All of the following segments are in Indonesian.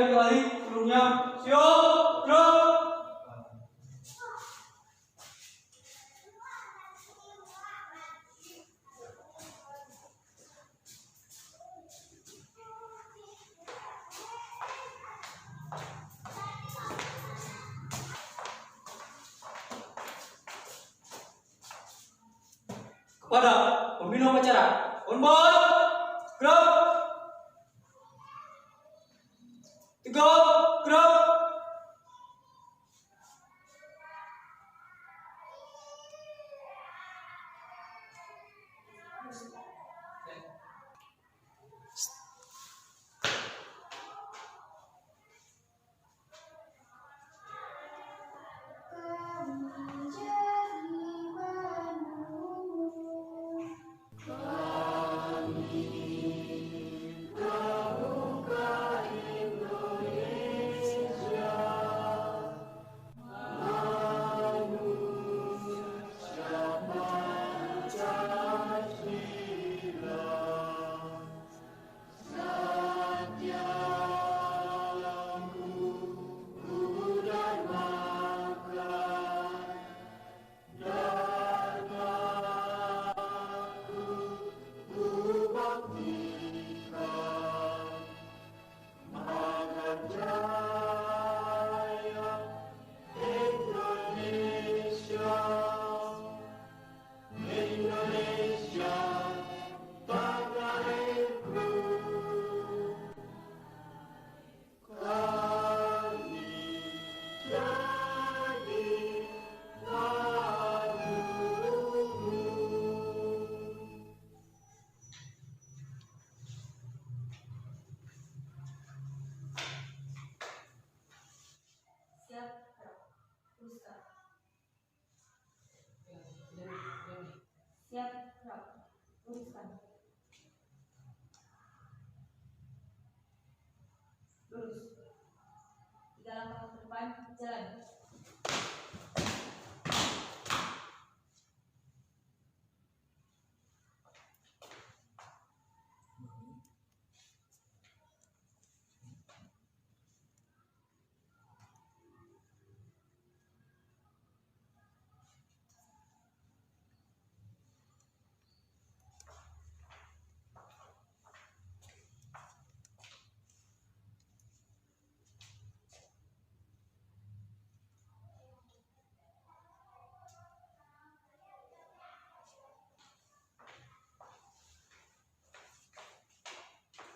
latihan kembali sebelumnya. Siap, gerak. Kepada pembina upacara, hormat, gerak. 3, gerak. Siap, gerak. Luruskan. Lurus. 3 langkah ke depan, jalan.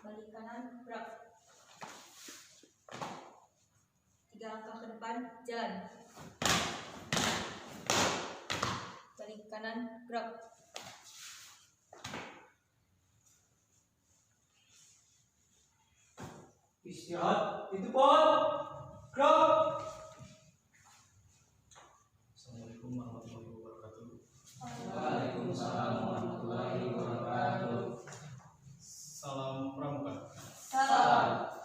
Balik kanan, gerak. 3 langkah ke depan, jalan. Balik kanan, gerak. Istirahat di depan, gerak. Assalamualaikum warahmatullahi wabarakatuh. Waalaikumsalam warahmatullahi wabarakatuh. Salam pramuka. Salam.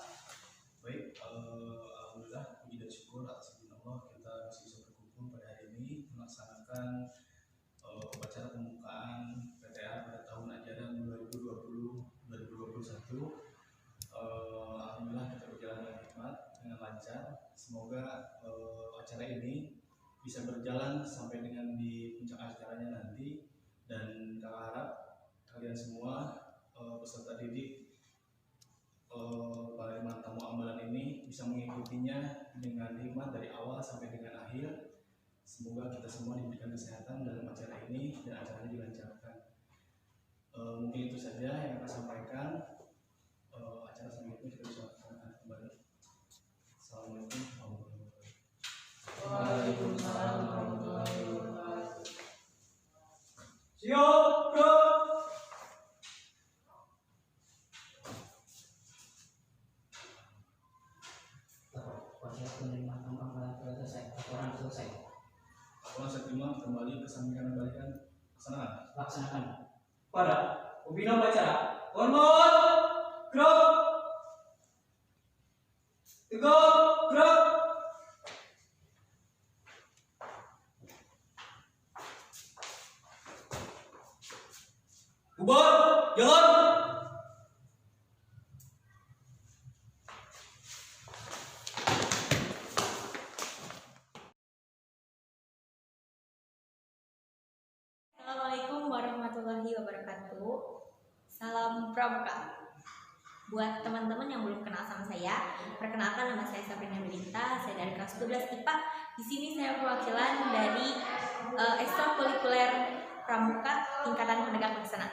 Baik, alhamdulillah puji dan syukur atas izin Allah kita masih bisa berkumpul pada hari ini melaksanakan upacara pembukaan PTA pada tahun ajaran 2020-2021. Alhamdulillah kita berjalan dengan hikmat, dengan lancar. Semoga acara ini bisa berjalan sampai dengan di puncak acaranya nanti, dan kakak harap kalian semua peserta didik penerimaan tamu amalan ini bisa mengikutinya dengan hikmat dari awal sampai dengan akhir. Semoga kita semua diberikan kesehatan dalam acara ini dan acaranya dilancarkan. Mungkin itu saja yang akan sampaikan. Acara selanjutnya kita bisa laksanakan kembali. Assalamualaikum warahmatullahi wabarakatuh. Waalaikumsalam warahmatullahi wabarakatuh. Siap, gerak. Upacara penerimaan tamu amalan telah selesai. Laporan selesai. Laporan saya terima, kembali ke samping kanan balikan. Laksanakan. Pada pembina upacara, hormat, gerak. 3, gerak. Bubar, jalan. salam pramuka. Buat teman-teman yang belum kenal sama saya, perkenalkan nama saya Sabrina Melinta, saya dari kelas 12 IPA. Di sini saya perwakilan dari ekstrakurikuler pramuka tingkatan penegak laksana.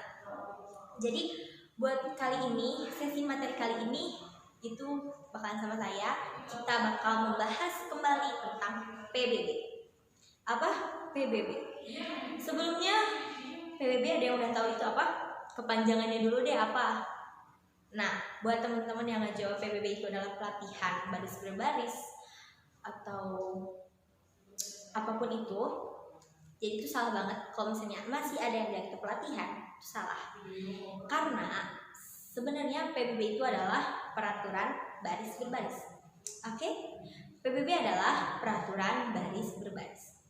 Jadi buat kali ini, sesi materi kali ini itu bakalan sama saya, kita bakal membahas kembali tentang PBB. Apa PBB? Sebelumnya PBB ada yang udah tahu itu apa? Kepanjangannya dulu deh apa? Nah, buat teman-teman yang nggak jawab, PBB itu adalah pelatihan baris berbaris atau apapun itu. Jadi itu salah banget kalau misalnya masih ada yang bilang itu pelatihan, itu salah. Karena sebenarnya PBB itu adalah peraturan baris berbaris. Oke? PBB adalah peraturan baris berbaris.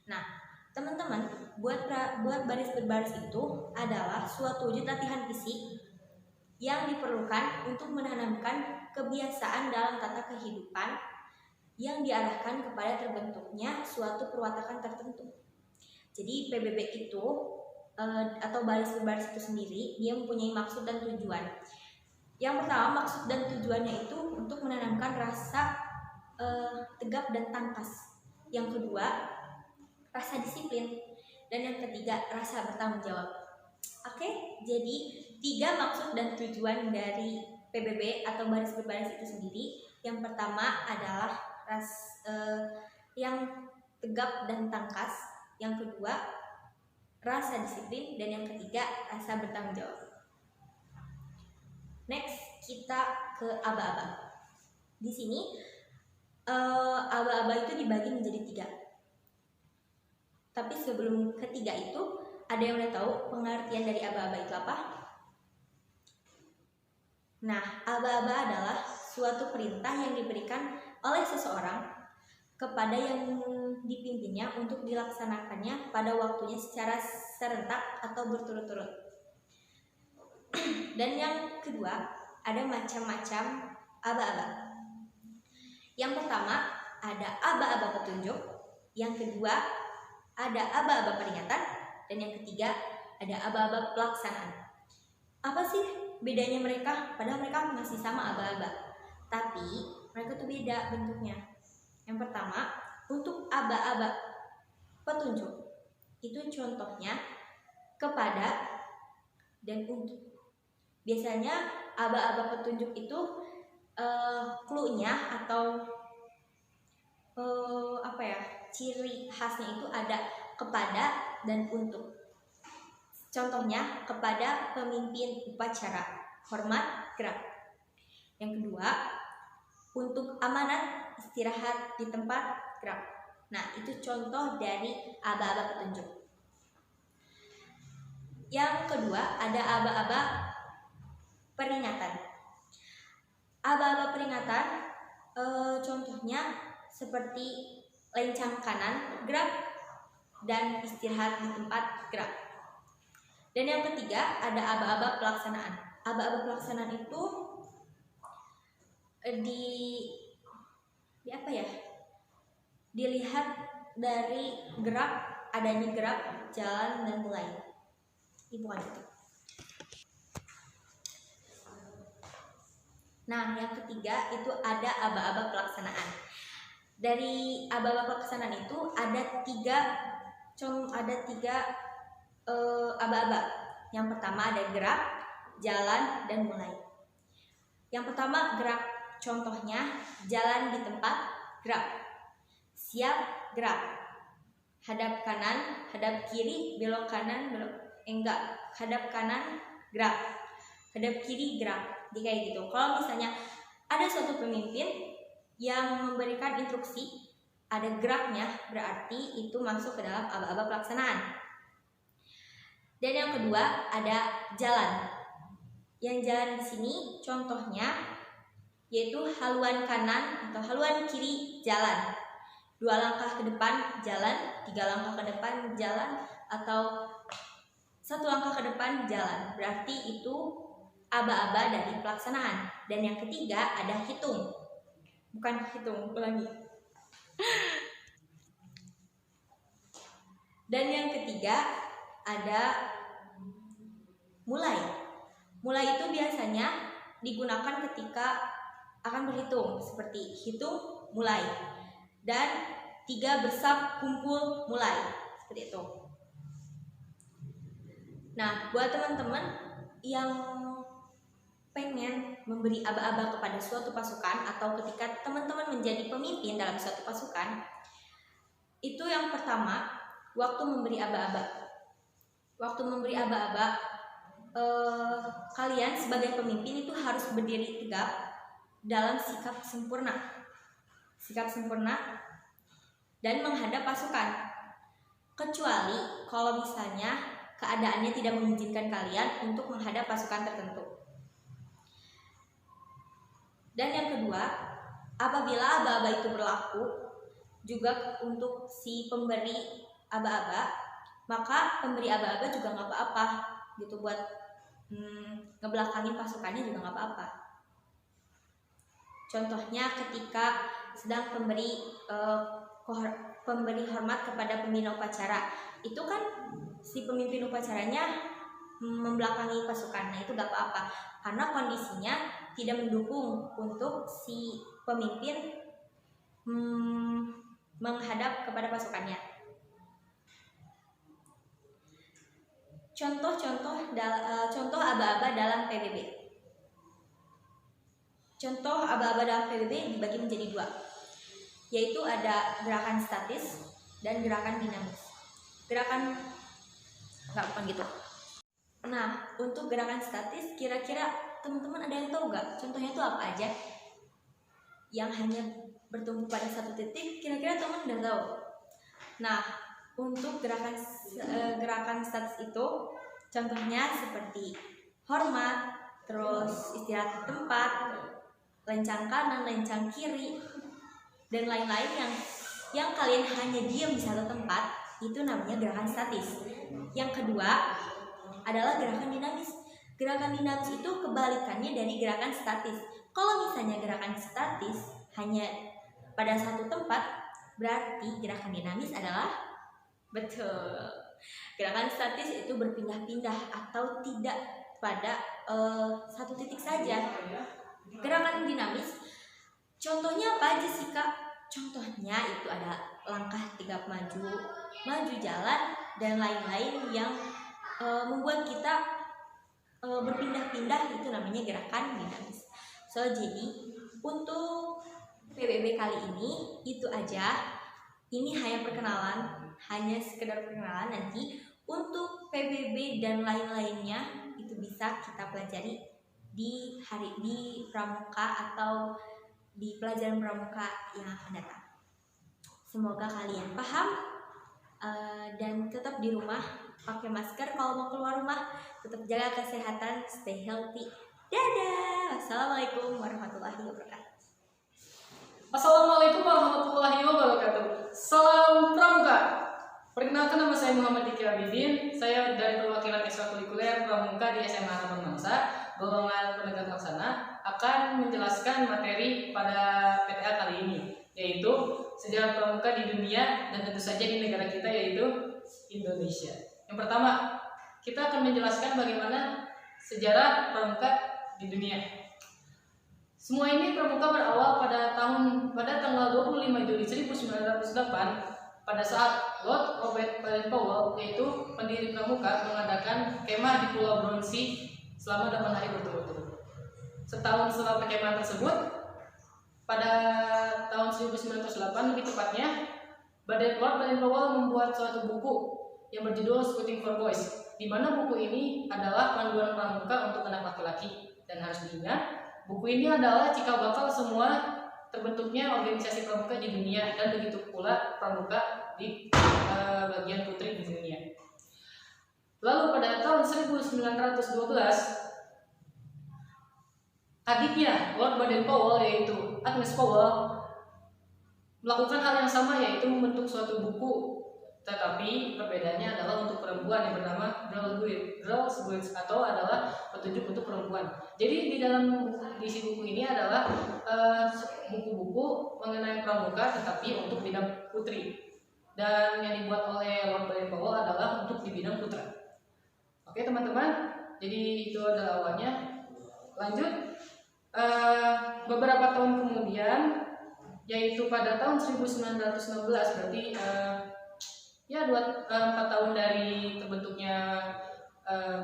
Nah, teman-teman, buat baris berbaris itu adalah suatu wujud latihan fisik yang diperlukan untuk menanamkan kebiasaan dalam tata kehidupan yang diarahkan kepada terbentuknya suatu perwatakan tertentu. Jadi PBB itu atau baris berbaris itu sendiri, dia mempunyai maksud dan tujuan. Yang pertama, maksud dan tujuannya itu untuk menanamkan rasa tegap dan tangkas. Yang kedua, rasa disiplin. Dan yang ketiga, rasa bertanggung jawab. Oke, jadi 3 maksud dan tujuan dari PBB atau baris berbaris itu sendiri. Yang pertama adalah yang tegap dan tangkas. Yang kedua, rasa disiplin. Dan yang ketiga, rasa bertanggung jawab. Next, kita ke aba-aba. Di sini aba-aba itu dibagi menjadi 3. Tapi sebelum ketiga itu, ada yang udah tahu pengertian dari aba-aba itu apa? Nah, aba-aba adalah suatu perintah yang diberikan oleh seseorang kepada yang dipimpinnya untuk dilaksanakannya pada waktunya secara serentak atau berturut-turut. Dan yang kedua, ada macam-macam aba-aba. Yang pertama, ada aba-aba petunjuk. Yang kedua, ada aba-aba peringatan. Dan yang ketiga, ada aba-aba pelaksanaan. Apa sih bedanya mereka? Padahal mereka masih sama aba-aba, tapi mereka tuh beda bentuknya. Yang pertama, untuk aba-aba petunjuk, itu contohnya kepada dan untuk. Biasanya aba-aba petunjuk itu clue-nya atau ciri khasnya itu ada kepada dan untuk. Contohnya, kepada pemimpin upacara, hormat, gerak. Yang kedua, untuk amanat, istirahat di tempat, gerak. Nah, itu contoh dari aba-aba petunjuk. Yang kedua, ada aba-aba peringatan. Aba-aba peringatan contohnya seperti lencang kanan, gerak, dan istirahat di tempat, gerak. Dan yang ketiga, ada aba-aba pelaksanaan. Aba-aba pelaksanaan itu dilihat dari gerak, adanya gerak, jalan, dan mulai. Bukan itu. Nah, yang ketiga itu ada aba-aba pelaksanaan. Dari aba-aba pelaksanaan itu ada tiga aba-aba. Yang pertama ada gerak, jalan, dan mulai. Yang pertama gerak, contohnya jalan di tempat, gerak. Siap, gerak. Hadap kanan, hadap kiri, belok kanan, hadap kanan, gerak. Hadap kiri, gerak. Jadi kayak gitu. Kalau misalnya ada suatu pemimpin yang memberikan instruksi, ada geraknya, berarti itu masuk ke dalam aba-aba pelaksanaan. Dan yang kedua ada jalan. Yang jalan di sini contohnya yaitu haluan kanan atau haluan kiri, jalan. 2 langkah ke depan, jalan. 3 langkah ke depan, jalan. Atau 1 langkah ke depan, jalan. Berarti itu aba-aba dari pelaksanaan. Dan yang ketiga ada hitung. Bukan hitung, ulangi. Dan yang ketiga ada mulai. Mulai itu biasanya digunakan ketika akan berhitung, seperti hitung mulai dan 3 bersak kumpul mulai, seperti itu. Nah, buat teman-teman yang pengen memberi aba-aba kepada suatu pasukan atau ketika teman-teman menjadi pemimpin dalam suatu pasukan, itu yang pertama, waktu memberi aba-aba. Waktu memberi aba-aba, kalian sebagai pemimpin itu harus berdiri tegak dalam sikap sempurna. Sikap sempurna dan menghadap pasukan. Kecuali kalau misalnya keadaannya tidak mengizinkan kalian untuk menghadap pasukan tertentu. Dan yang kedua, apabila aba-aba itu berlaku juga untuk si pemberi aba-aba, maka pemberi aba-aba juga nggak apa-apa gitu, buat ngebelakangin pasukannya juga nggak apa-apa. Contohnya ketika sedang pemberi hormat kepada pembina upacara, itu kan si pemimpin upacaranya membelakangi pasukan, nah itu gak apa-apa karena kondisinya tidak mendukung untuk si pemimpin menghadap kepada pasukannya. Contoh aba-aba dalam PBB. Contoh aba-aba dalam PBB dibagi menjadi 2, yaitu ada gerakan statis dan gerakan dinamis. Bukan gitu. Nah, untuk gerakan statis, kira-kira teman-teman ada yang tahu nggak? Contohnya itu apa aja? Yang hanya bertumpu pada satu titik, kira-kira teman udah tahu. Nah, untuk gerakan statis itu, contohnya seperti hormat, terus istirahat di tempat, lencang kanan, lencang kiri, dan lain-lain yang kalian hanya diam di satu tempat, itu namanya gerakan statis. Yang kedua adalah gerakan dinamis. Gerakan dinamis itu kebalikannya dari gerakan statis. Kalau misalnya gerakan statis hanya pada satu tempat, berarti gerakan dinamis adalah betul. Gerakan statis itu berpindah-pindah atau tidak pada satu titik saja. Gerakan dinamis, contohnya apa aja sih Kak? Contohnya itu ada langkah tegap maju jalan, dan lain-lain yang membuat kita berpindah-pindah, itu namanya gerakan dinamis. Jadi untuk PBB kali ini itu aja. Ini hanya sekedar perkenalan. Nanti untuk PBB dan lain-lainnya itu bisa kita pelajari di pramuka atau di pelajaran pramuka yang akan datang. Semoga kalian paham dan tetap di rumah, pakai masker kalau mau keluar rumah, tetap jaga kesehatan, stay healthy. Dadah. Wassalamualaikum warahmatullahi wabarakatuh. Assalamualaikum warahmatullahi wabarakatuh. Salam Pramuka. Perkenalkan, nama saya Muhammad Diki Abidin. Saya dari perwakilan ekstrakurikuler Pramuka di SMA Harapan Bangsa, golongan penegak laksana, akan menjelaskan materi pada PTA kali ini, yaitu sejarah Pramuka di dunia dan tentu saja di negara kita, yaitu Indonesia. Yang pertama, kita akan menjelaskan bagaimana sejarah Pramuka di dunia. Semua ini Pramuka berawal pada tanggal 25 Juli 1908 pada saat Lord Robert Baden-Powell, yaitu pendiri Pramuka, mengadakan kemah di Pulau Brunei selama 8 hari berturut-turut. Setahun setelah perkemahan tersebut, pada tahun 1908 lebih tepatnya, Lord Baden-Powell membuat suatu buku yang berjudul Scouting for Boys, di mana buku ini adalah panduan pramuka untuk anak laki-laki. Dan harus diingat, buku ini adalah cikal bakal semua terbentuknya organisasi pramuka di dunia, dan begitu pula pramuka di bagian putri di dunia. Lalu pada tahun 1912, adiknya Lord Baden-Powell, yaitu Agnes Powell, melakukan hal yang sama, yaitu membentuk suatu buku. Tetapi perbedaannya adalah untuk perempuan, yang bernama Girls Guides, atau adalah petunjuk untuk perempuan. Jadi di dalam isi buku ini adalah buku-buku mengenai pramuka, tetapi untuk bidang putri. Dan yang dibuat oleh Lord Baden-Powell adalah untuk di bidang putra. Oke teman-teman, Jadi itu adalah awalnya. Lanjut, beberapa tahun kemudian, yaitu pada tahun 1916, berarti ya 4 tahun dari terbentuknya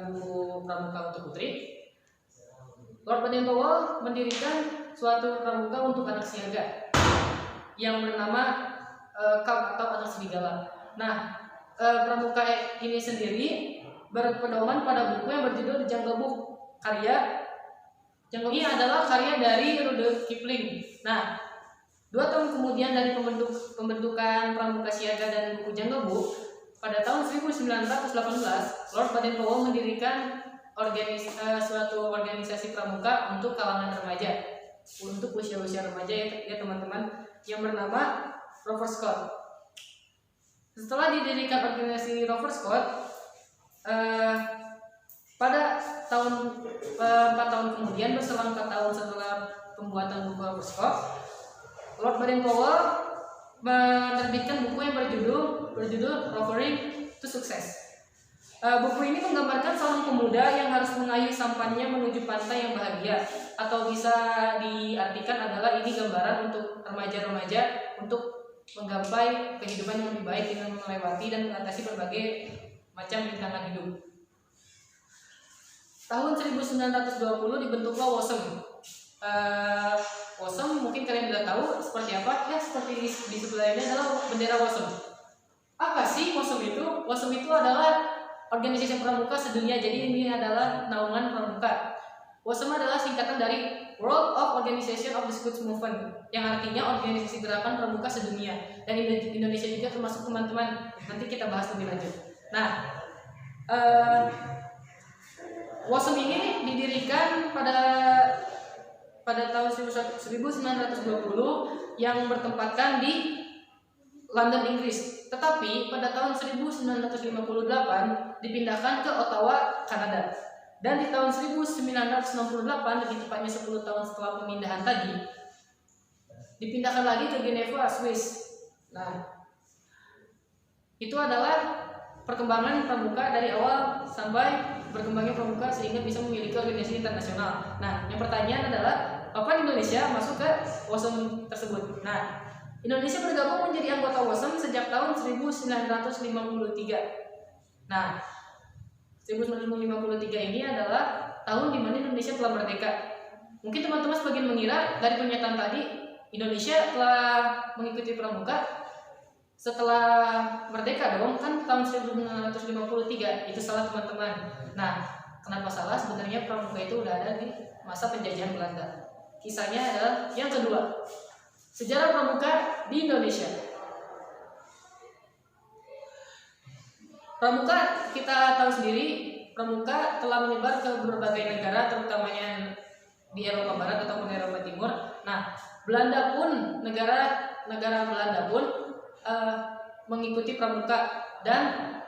buku Pramuka untuk Putri, Lord Baden-Powell mendirikan suatu pramuka untuk anak siaga yang bernama KAP atau anak serigala. Nah, pramuka ini sendiri berpedoman pada buku yang berjudul Jungle Book karya. Jungle ini adalah karya dari Rudyard Kipling. Nah, 2 tahun kemudian dari pembentukan pramuka siaga dan buku Jungle Book, pada tahun 1918 Lord Baden-Powell mendirikan suatu organisasi pramuka untuk kalangan remaja, untuk usia-usia remaja ya teman-teman, yang bernama Rover Scott. Setelah didirikan organisasi Rover Scott, pada tahun 4 tahun kemudian, berselang 4 tahun setelah pembuatan buku Rover Scott, Lord Baden-Powell menerbitkan buku yang berjudul Rovering to Success. Buku ini menggambarkan seorang pemuda yang harus mengayuh sampannya menuju pantai yang bahagia, atau bisa diartikan adalah ini gambaran untuk remaja-remaja untuk menggapai kehidupan yang lebih baik dengan melewati dan mengatasi berbagai macam rintangan hidup. Tahun 1920 dibentuklah WOSM. WOSM mungkin kalian sudah tahu seperti apa, ya seperti di sebelah ini adalah bendera WOSM. Apa sih WOSM itu? WOSM itu adalah organisasi pramuka sedunia, jadi ini adalah naungan pramuka. WOSM adalah singkatan dari World of Organization of the Scouts Movement, yang artinya organisasi gerakan pramuka sedunia. Dan Indonesia juga termasuk, teman-teman. Nanti kita bahas lebih lanjut. Nah, WOSM ini didirikan pada tahun 1920 yang bertempatkan di London, Inggris. Tetapi pada tahun 1958 dipindahkan ke Ottawa, Kanada. Dan di tahun 1968, lebih tepatnya 10 tahun setelah pemindahan tadi, dipindahkan lagi ke Geneva, Swiss. Nah, itu adalah perkembangan pramuka dari awal sampai berkembangnya pramuka sehingga bisa memiliki organisasi internasional. Nah, yang pertanyaan adalah, apa Indonesia masuk ke WOSM tersebut? Nah, Indonesia bergabung menjadi anggota WOSM sejak tahun 1953. Nah, 1953 ini adalah tahun di mana Indonesia telah merdeka. Mungkin teman-teman sebagian mengira dari pernyataan tadi Indonesia telah mengikuti pramuka setelah merdeka dong, kan tahun 1953. Itu salah, teman-teman. Nah, kenapa salah? Sebenarnya pramuka itu udah ada di masa penjajahan Belanda. Kisahnya adalah yang kedua, sejarah pramuka di Indonesia. Pramuka kita tahu sendiri, pramuka telah menyebar ke berbagai negara, terutamanya di Eropa Barat ataupun Eropa Timur. Nah, Belanda pun, negara Belanda pun mengikuti pramuka dan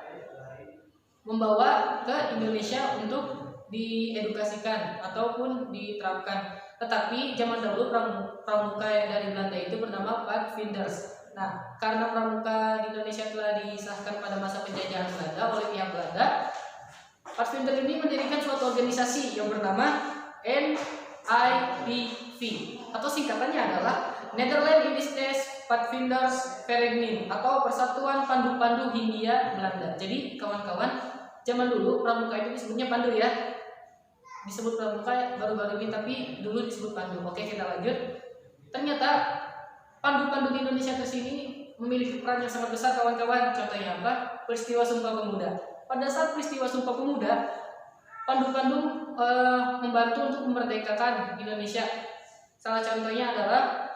membawa ke Indonesia untuk diedukasikan ataupun diterapkan. Tetapi zaman dahulu pramuka dari Belanda itu bernama Pathfinders. Nah, karena pramuka di Indonesia telah disahkan pada masa penjajahan Belanda oleh pihak Belanda, Pathfinder ini mendirikan suatu organisasi yang bernama NIPV, atau singkatannya adalah Nederland Indigenous Pathfinders Vereniging, atau Persatuan Pandu-Pandu Hindia Belanda. Jadi kawan-kawan, zaman dulu pramuka itu disebutnya pandu ya. Disebut pramuka baru-baru ini, tapi dulu disebut pandu. Oke, kita lanjut. Ternyata pandu-pandu di Indonesia kesini memiliki peran yang sangat besar, kawan-kawan. Contohnya apa? Peristiwa Sumpah Pemuda. Pada saat peristiwa Sumpah Pemuda, pandu-pandu membantu untuk memerdekakan Indonesia. Salah contohnya adalah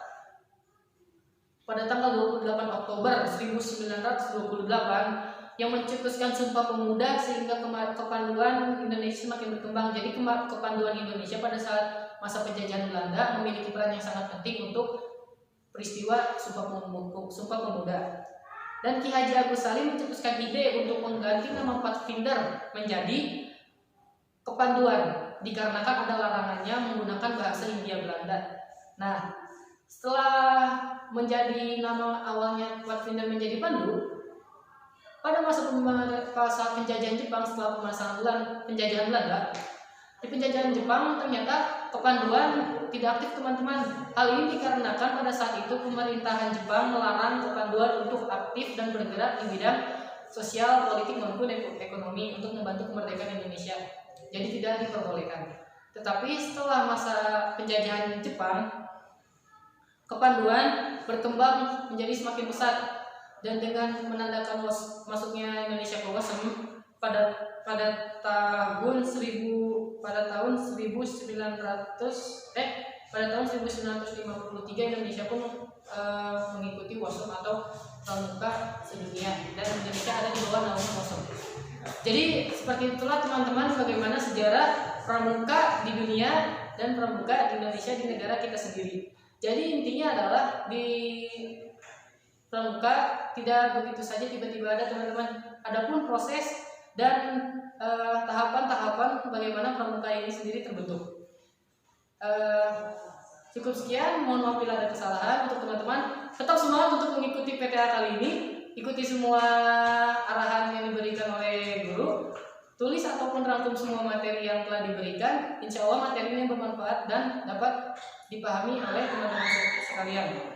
pada tanggal 28 Oktober 1928 yang mencetuskan Sumpah Pemuda, sehingga kepanduan Indonesia semakin berkembang. Jadi kepanduan Indonesia pada saat masa penjajahan Belanda memiliki peran yang sangat penting untuk peristiwa Sumpah Pemuda. Dan Ki Haji Agus Salim mencetuskan ide untuk mengganti nama Pathfinder menjadi kepanduan, dikarenakan ada larangannya menggunakan bahasa Hindia Belanda. Nah, setelah menjadi nama awalnya Pathfinder menjadi pandu, Pada masa penjajahan Jepang setelah penjajahan Belanda, di penjajahan Jepang ternyata kepanduan tidak aktif teman-teman. Hal ini dikarenakan pada saat itu pemerintahan Jepang melarang kepanduan untuk aktif dan bergerak di bidang sosial, politik maupun ekonomi untuk membantu kemerdekaan Indonesia. Jadi tidak diperbolehkan. Tetapi setelah masa penjajahan Jepang, kepanduan berkembang menjadi semakin pesat, dan dengan menandakan masuknya Indonesia ke WOSM pada tahun 1953 Indonesia pun mengikuti WOSM atau Pramuka sedunia, dan Indonesia ada di bawah naungan WOSM. Jadi seperti itulah teman-teman bagaimana sejarah Pramuka di dunia dan Pramuka di Indonesia di negara kita sendiri. Jadi intinya adalah di Pramuka tidak begitu saja tiba-tiba ada teman-teman. Adapun proses dan tahapan-tahapan bagaimana Pramuka ini sendiri terbentuk. Cukup sekian, mohon maaf bila ada kesalahan. Untuk teman-teman tetap semangat untuk mengikuti PTA kali ini. Ikuti semua arahan yang diberikan oleh guru. Tulis ataupun rangkum semua materi yang telah diberikan. Insya Allah materi ini bermanfaat dan dapat dipahami oleh teman-teman sekalian.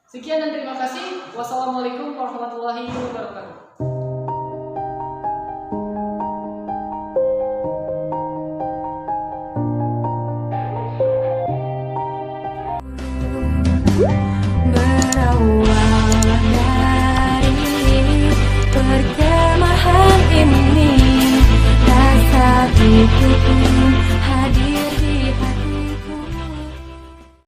Sekian dan terima kasih. Wassalamualaikum warahmatullahi wabarakatuh. Berawal dari perkemahan